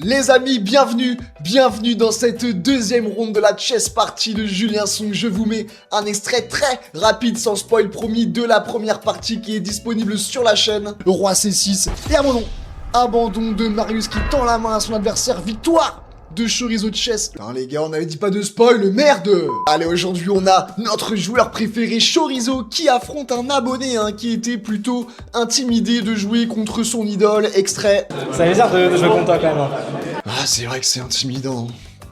Les amis, bienvenue dans cette deuxième ronde de la chess party de Julien Song. Je vous mets un extrait très rapide, sans spoil promis, de la première partie qui est disponible sur la chaîne. Roi C6 et abandon de Marius qui tend la main à son adversaire. Victoire de Chorizo Chess. Hein, les gars, on avait dit pas de spoil, merde. Allez, aujourd'hui, on a notre joueur préféré, Chorizo, qui affronte un abonné qui était plutôt intimidé de jouer contre son idole. Extrait. Ça fait bizarre de jouer contre toi quand même. Ah, c'est vrai que c'est intimidant.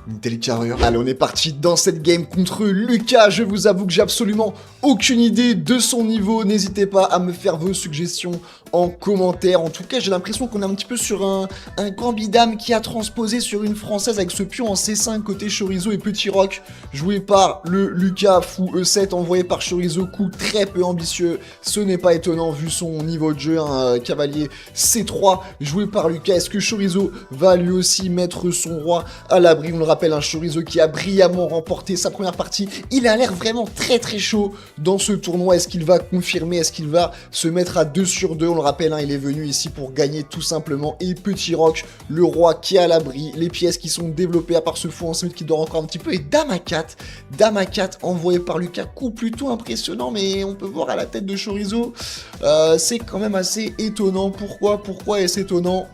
Une telle carrure. Allez, on est parti dans cette game contre Lucas. Je vous avoue que j'ai absolument aucune idée de son niveau. N'hésitez pas à me faire vos suggestions en commentaire. En tout cas, j'ai l'impression qu'on est un petit peu sur un Gambit Dame qui a transposé sur une française avec ce pion en C5 côté Chorizo et Petit Roc, joué par le Lucas. Fou E7 envoyé par Chorizo. Coup très peu ambitieux. Ce n'est pas étonnant vu son niveau de jeu. Cavalier C3 joué par Lucas. Est-ce que Chorizo va lui aussi mettre son roi à l'abri? On le rappelle, un Chorizo qui a brillamment remporté sa première partie. Il a l'air vraiment très chaud dans ce tournoi. Est-ce qu'il va confirmer? Est-ce qu'il va se mettre à 2 sur 2? On le rappelle, il est venu ici pour gagner tout simplement. Et Petit Roc, le roi qui est à l'abri. Les pièces qui sont développées à part ce fou en 5 qui dort encore un petit peu. Et Dame à 4 envoyé par Lucas. Coup plutôt impressionnant, mais on peut voir à la tête de Chorizo. C'est quand même assez étonnant. Pourquoi est-ce étonnant?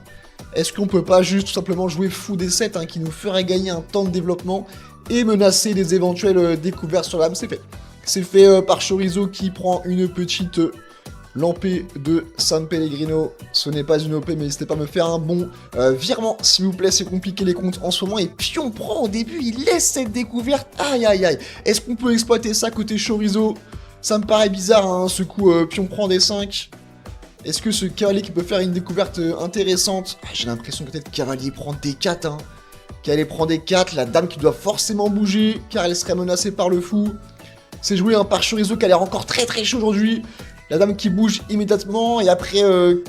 Est-ce qu'on peut pas juste tout simplement jouer fou D7 qui nous ferait gagner un temps de développement et menacer des éventuelles découvertes sur l'âme? C'est fait. C'est fait par Chorizo qui prend une petite lampée de San Pellegrino. Ce n'est pas une OP, mais n'hésitez pas à me faire un bon virement, s'il vous plaît. C'est compliqué les comptes en ce moment. Et pion prend au début, il laisse cette découverte. Aïe. Est-ce qu'on peut exploiter ça côté Chorizo? Ça me paraît bizarre, ce coup pion prend D5. Est-ce que ce cavalier qui peut faire une découverte intéressante? J'ai l'impression que peut-être cavalier prend D4. Cavalier prend D4, la dame qui doit forcément bouger, car elle serait menacée par le fou. C'est joué par Chorizo qui a l'air encore très chaud aujourd'hui. La dame qui bouge immédiatement, et après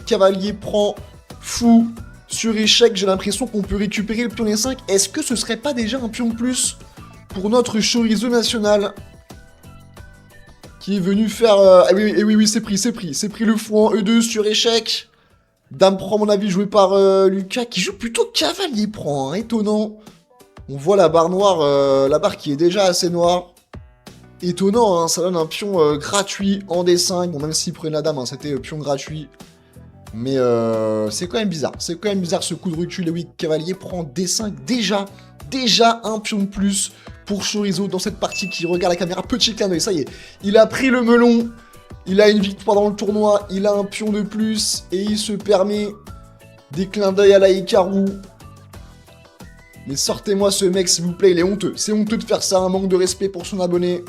cavalier prend fou sur échec. J'ai l'impression qu'on peut récupérer le pion D5. Est-ce que ce serait pas déjà un pion de plus pour notre Chorizo national? Qui est venu faire... oui, c'est pris le fou en E2 sur échec. Dame prend, à mon avis, joué par Lucas, qui joue plutôt cavalier prend, étonnant. On voit la barre noire, la barre qui est déjà assez noire. Étonnant, ça donne un pion gratuit en D5. Bon, même s'il prenait la dame, c'était pion gratuit. Mais c'est quand même bizarre. C'est quand même bizarre ce coup de recul. Et oui, cavalier prend D5 déjà un pion de plus pour Chorizo dans cette partie qui regarde la caméra. Petit clin d'œil, ça y est, il a pris le melon, il a une victoire dans le tournoi, il a un pion de plus et il se permet des clins d'œil à la Hikaru. Mais sortez-moi ce mec s'il vous plaît, il est honteux. C'est honteux de faire ça, un manque de respect pour son abonné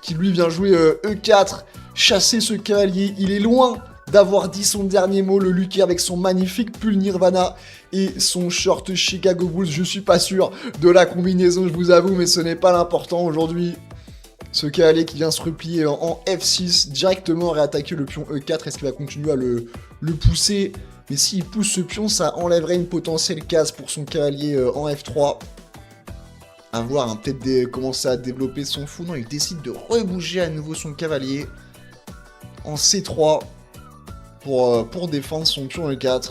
qui lui vient jouer E4, chasser ce cavalier. Il est loin d'avoir dit son dernier mot, le Lucas, avec son magnifique pull Nirvana et son short Chicago Bulls. Je suis pas sûr de la combinaison, je vous avoue, mais ce n'est pas l'important aujourd'hui. Ce cavalier qui vient se replier en F6, directement réattaquer le pion E4. Est-ce qu'il va continuer à le pousser? Mais s'il pousse ce pion, ça enlèverait une potentielle case pour son cavalier en F3. À voir, peut-être commencer à développer son fou. Non, il décide de rebouger à nouveau son cavalier en C3. Pour défendre son pion E4.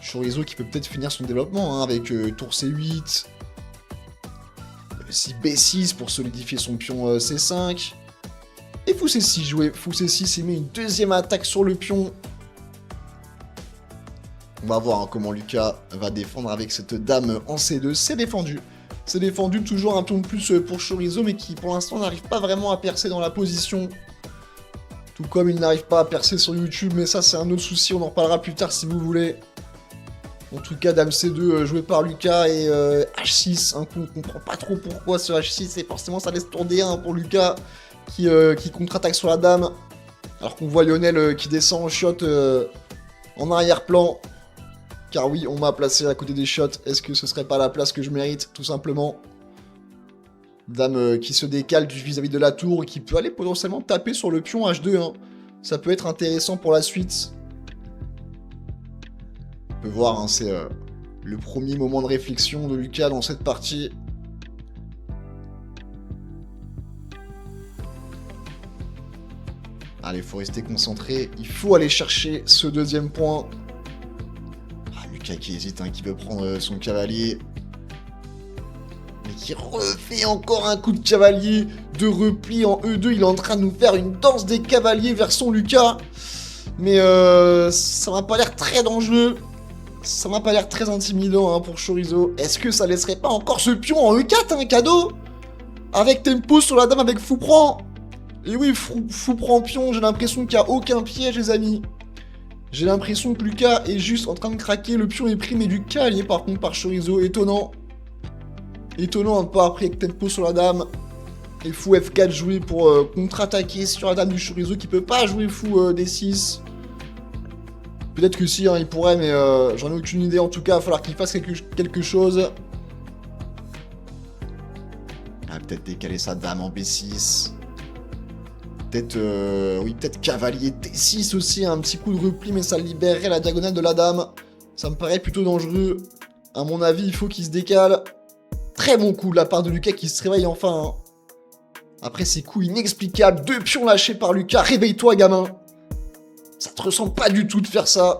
Chorizo qui peut peut-être finir son développement avec tour C8. Si B6 pour solidifier son pion C5. Et fou C6 joué. Fou C6 il met une deuxième attaque sur le pion. On va voir comment Lucas va défendre avec cette dame en C2. C'est défendu. C'est défendu, toujours un pion de plus pour Chorizo, mais qui pour l'instant n'arrive pas vraiment à percer dans la position. Tout comme il n'arrive pas à percer sur YouTube, mais ça c'est un autre souci, on en reparlera plus tard si vous voulez. En tout cas, Dame C2 joué par Lucas et H6, un coup on comprend pas trop pourquoi ce H6, et forcément ça laisse tour D1 pour Lucas qui contre-attaque sur la dame. Alors qu'on voit Lionel qui descend en shot en arrière-plan. Car oui, on m'a placé à côté des shots, est-ce que ce serait pas la place que je mérite, tout simplement? Dame qui se décale vis-à-vis de la tour, qui peut aller potentiellement taper sur le pion H2. Ça peut être intéressant pour la suite. On peut voir, c'est le premier moment de réflexion de Lucas dans cette partie. Allez, il faut rester concentré. Il faut aller chercher ce deuxième point. Lucas qui hésite, hein, qui veut prendre son cavalier. Mais qui refait encore un coup de cavalier de repli en E2. Il est en train de nous faire une danse des cavaliers vers son Lucas. Mais ça m'a pas l'air très dangereux. Ça m'a pas l'air très intimidant, hein, pour Chorizo. Est-ce que ça laisserait pas encore ce pion en E4, un cadeau? Avec tempo sur la dame avec Fou-Prend. Et oui, Fou-Prend pion, j'ai l'impression qu'il n'y a aucun piège, les amis. J'ai l'impression que Lucas est juste en train de craquer. Le pion est pris, mais du cavalier par contre par Chorizo. Étonnant. Étonnant un peu après avec tempo sur la dame. Et Fou F4 joué pour contre-attaquer sur la dame du Chorizo qui peut pas jouer Fou D6. Peut-être que si, hein, il pourrait, mais j'en ai aucune idée. En tout cas, il va falloir qu'il fasse quelque chose. Ah, peut-être décaler sa dame en B6. Peut-être, oui, peut-être cavalier D6 aussi, un petit coup de repli, mais ça libérerait la diagonale de la dame. Ça me paraît plutôt dangereux. À mon avis, il faut qu'il se décale. Très bon coup de la part de Lucas qui se réveille enfin. Hein. Après ces coups inexplicables, 2 pions lâchés par Lucas. Réveille-toi, gamin. Ça te ressemble pas du tout de faire ça.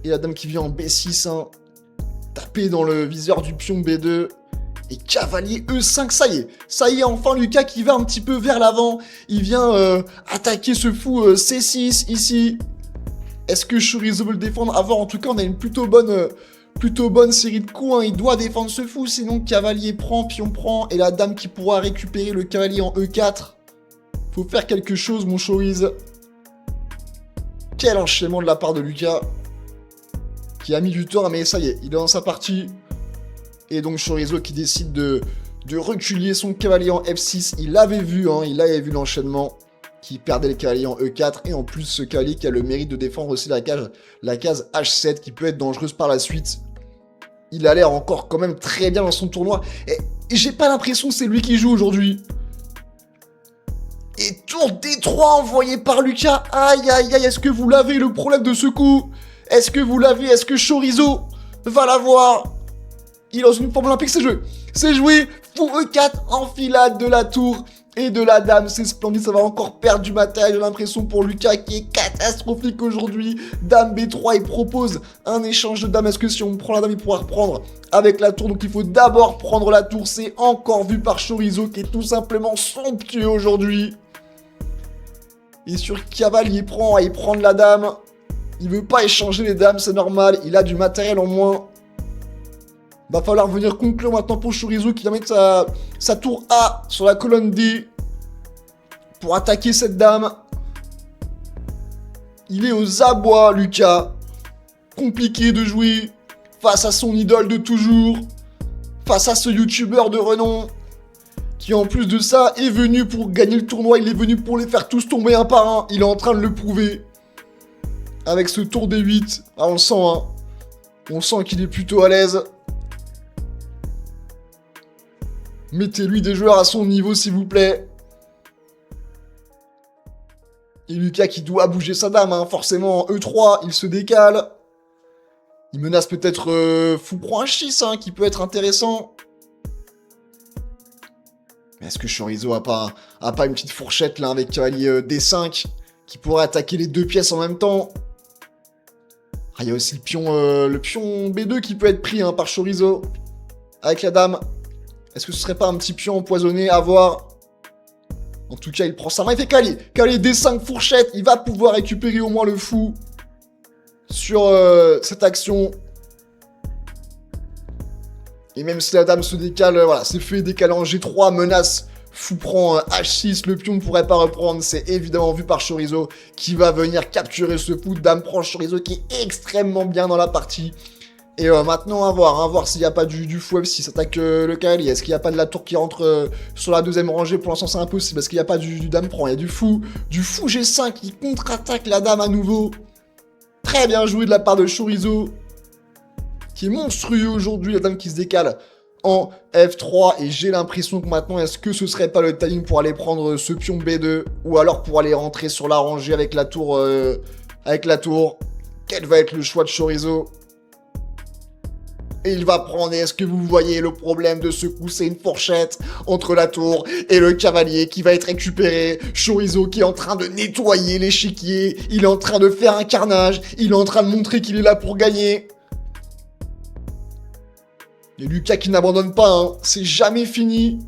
Et la dame qui vient en B6, hein. Taper dans le viseur du pion B2. Et cavalier E5, ça y est. Ça y est, enfin Lucas qui va un petit peu vers l'avant. Il vient attaquer ce fou C6 ici. Est-ce que Chorizo veut le défendre? À voir, en tout cas, on a une plutôt bonne série de coups. Hein. Il doit défendre ce fou, sinon cavalier prend, pion prend. Et la dame qui pourra récupérer le cavalier en E4. Faut faire quelque chose, mon Chorizo. Quel enchaînement de la part de Lucas. Qui a mis du temps, mais ça y est, il est dans sa partie. Et donc Chorizo qui décide de reculer son cavalier en F6. Il avait vu l'enchaînement. Qui perdait le cavalier en E4. Et en plus, ce cavalier qui a le mérite de défendre aussi la case H7 qui peut être dangereuse par la suite. Il a l'air encore quand même très bien dans son tournoi. Et j'ai pas l'impression que c'est lui qui joue aujourd'hui. Et tour D3 envoyé par Lucas. Aïe, aïe, aïe, est-ce que vous l'avez le problème de ce coup? Est-ce que vous l'avez? Est-ce que Chorizo va l'avoir? Il est dans une forme olympique, c'est joué. C'est joué. Fou E4, enfilade de la tour et de la dame. C'est splendide, ça va encore perdre du matériel. J'ai l'impression pour Lucas qui est catastrophique aujourd'hui. Dame B3, il propose un échange de dames. Est-ce que si on prend la dame, il pourra reprendre avec la tour? Donc il faut d'abord prendre la tour. C'est encore vu par Chorizo qui est tout simplement somptueux aujourd'hui. Et sur cavalier il prend la dame. Il veut pas échanger les dames, c'est normal. Il a du matériel en moins. Va falloir venir conclure maintenant pour Chorizo qui va mettre sa tour A sur la colonne D pour attaquer cette dame. Il est aux abois, Lucas. Compliqué de jouer face à son idole de toujours, face à ce youtubeur de renom qui en plus de ça est venu pour gagner le tournoi. Il est venu pour les faire tous tomber un par un. Il est en train de le prouver avec ce tour D8. Ah, on le sent, hein. On sent qu'il est plutôt à l'aise. Mettez-lui des joueurs à son niveau, s'il vous plaît. Et Lucas qui doit bouger sa dame, hein. Forcément, en E3, il se décale. Il menace peut-être Fou prend un H6, hein, qui peut être intéressant. Mais est-ce que Chorizo a pas une petite fourchette, là, avec cavalier D5, qui pourrait attaquer les deux pièces en même temps? Ah, il y a aussi le pion B2 qui peut être pris, hein, par Chorizo. Avec la dame. Est-ce que ce serait pas un petit pion empoisonné à voir? En tout cas, il prend sa main, il fait cavalier. Cavalier D5 fourchette, il va pouvoir récupérer au moins le fou sur cette action. Et même si la dame se décale, voilà, c'est fait décaler en G3, menace, fou prend H6, le pion ne pourrait pas reprendre, c'est évidemment vu par Chorizo qui va venir capturer ce fou. Dame prend Chorizo qui est extrêmement bien dans la partie. Et maintenant, à voir s'il n'y a pas du fou F6, attaque le cavalier. Est-ce qu'il n'y a pas de la tour qui rentre sur la deuxième rangée? Pour l'instant, c'est impossible, parce qu'il n'y a pas du dame prend. Il y a du fou G5 qui contre-attaque la dame à nouveau. Très bien joué de la part de Chorizo, qui est monstrueux aujourd'hui. La dame qui se décale en F3. Et j'ai l'impression que maintenant, est-ce que ce serait pas le timing pour aller prendre ce pion B2? Ou alors pour aller rentrer sur la rangée avec la tour Quel va être le choix de Chorizo? Et il va prendre, est-ce que vous voyez le problème de ce coup? C'est une fourchette entre la tour et le cavalier qui va être récupéré. Chorizo qui est en train de nettoyer l'échiquier. Il est en train de faire un carnage. Il est en train de montrer qu'il est là pour gagner. Et Lucas qui n'abandonne pas, hein. C'est jamais fini.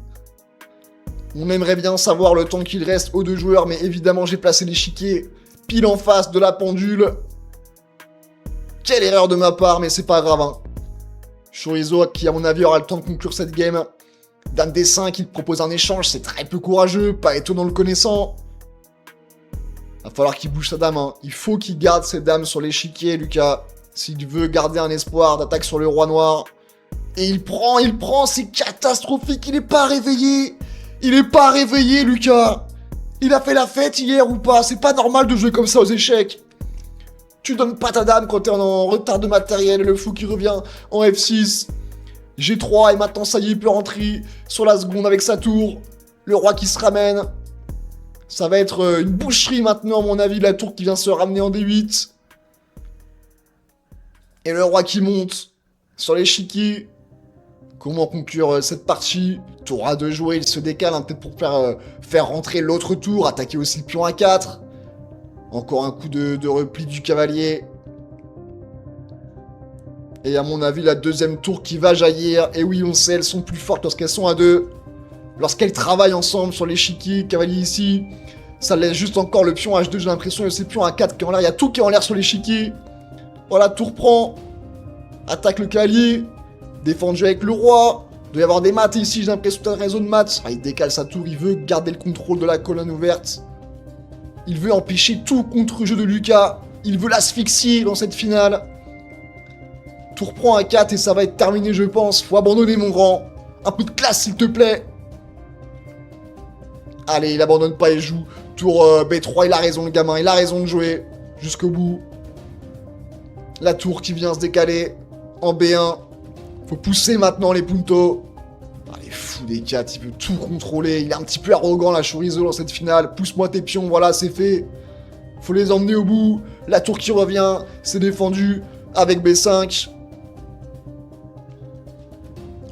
On aimerait bien savoir le temps qu'il reste aux deux joueurs, mais évidemment j'ai placé l'échiquier pile en face de la pendule. Quelle erreur de ma part, mais c'est pas grave, hein. Chorizo, qui à mon avis aura le temps de conclure cette game. Dame D5, il propose un échange, c'est très peu courageux, pas étonnant le connaissant. Va falloir qu'il bouge sa dame, hein. Il faut qu'il garde ses dames sur l'échiquier, Lucas. S'il veut garder un espoir d'attaque sur le roi noir. Et il prend, c'est catastrophique, il est pas réveillé. Il est pas réveillé, Lucas. Il a fait la fête hier ou pas? C'est pas normal de jouer comme ça aux échecs. Tu donnes pas ta dame quand t'es en retard de matériel, le fou qui revient en F6. G3 et maintenant ça y est, il peut rentrer sur la seconde avec sa tour. Le roi qui se ramène. Ça va être une boucherie maintenant à mon avis, la tour qui vient se ramener en D8. Et le roi qui monte sur l'échiquier. Comment conclure cette partie? Tour A2 joué, il se décale, hein, peut-être pour faire rentrer l'autre tour, attaquer aussi le pion A4. Encore un coup de repli du cavalier. Et à mon avis, la deuxième tour qui va jaillir. Et oui, on sait, elles sont plus fortes lorsqu'elles sont à deux. Lorsqu'elles travaillent ensemble sur l'échiquier, cavalier ici. Ça laisse juste encore le pion H2, j'ai l'impression, et c'est pion A4 qui est en l'air. Il y a tout qui est en l'air sur l'échiquier. Voilà, tour prend. Attaque le cavalier. Défendu avec le roi. Il doit y avoir des maths ici, j'ai l'impression d'un réseau de maths. Ah, il décale sa tour, il veut garder le contrôle de la colonne ouverte. Il veut empêcher tout contre-jeu de Lucas. Il veut l'asphyxier dans cette finale. Tour prend un 4 et ça va être terminé, je pense. Faut abandonner, mon grand. Un peu de classe, s'il te plaît. Allez, il abandonne pas, il joue. Tour B3, il a raison, le gamin. Il a raison de jouer jusqu'au bout. La tour qui vient se décaler en B1. Faut pousser maintenant les puntos. Ah, les fous des 4, il veut tout contrôler. Il est un petit peu arrogant, la Chorizo, dans cette finale. Pousse-moi tes pions, voilà, c'est fait. Faut les emmener au bout. La tour qui revient, c'est défendu avec B5.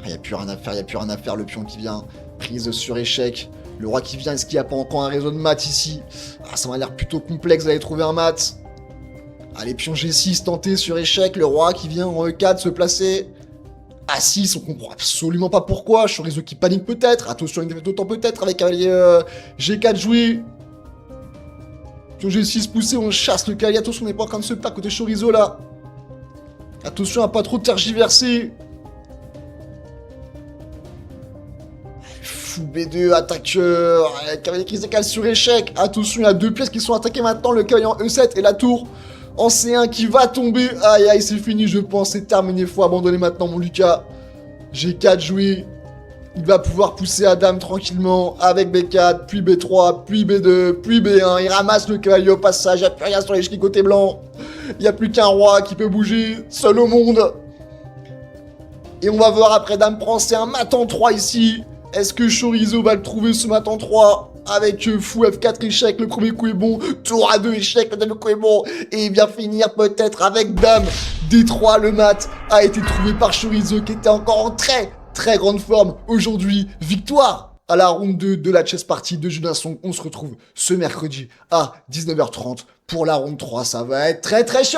Il n'y a plus rien à faire, il n'y a plus rien à faire. Le pion qui vient, prise sur échec. Le roi qui vient, est-ce qu'il n'y a pas encore un réseau de maths ici? Ah, ça m'a l'air plutôt complexe d'aller trouver un mat. Allez, pion G6 tenté sur échec. Le roi qui vient en E4 se placer. A6, on comprend absolument pas pourquoi. Chorizo qui panique peut-être. Attention, une défaite d'autant peut-être avec cavalier G4 joué. Pion G6 poussé, on chasse le cavalier. Attention, on n'est pas en train de se perdre côté Chorizo là. Attention à pas trop tergiverser. Fou B2, attaque cavalier qui se décale sur échec. Attention, il y a deux pièces qui sont attaquées maintenant. Le cavalier en E7 et la tour en C1 qui va tomber. Aïe aïe, c'est fini, je pense. C'est terminé. Faut abandonner maintenant, mon Lucas. G4 joué. Il va pouvoir pousser à dame tranquillement avec B4, puis B3, puis B2, puis B1. Il ramasse le cavalier au passage. Il n'y a plus rien sur l'échiquier côté blanc. Il n'y a plus qu'un roi qui peut bouger. Seul au monde. Et on va voir après dame prend C1 mat en 3 ici. Est-ce que Chorizo va le trouver ce mat en 3? Avec fou F4 échec, le premier coup est bon. Tour A2 échec, le deuxième coup est bon. Et il vient finir peut-être avec dame D3. Le mat a été trouvé par Chorizo qui était encore en très grande forme aujourd'hui. Victoire à la ronde 2 de la chess party de Julien Song. On se retrouve ce mercredi à 19h30 pour la ronde 3. Ça va être très chaud.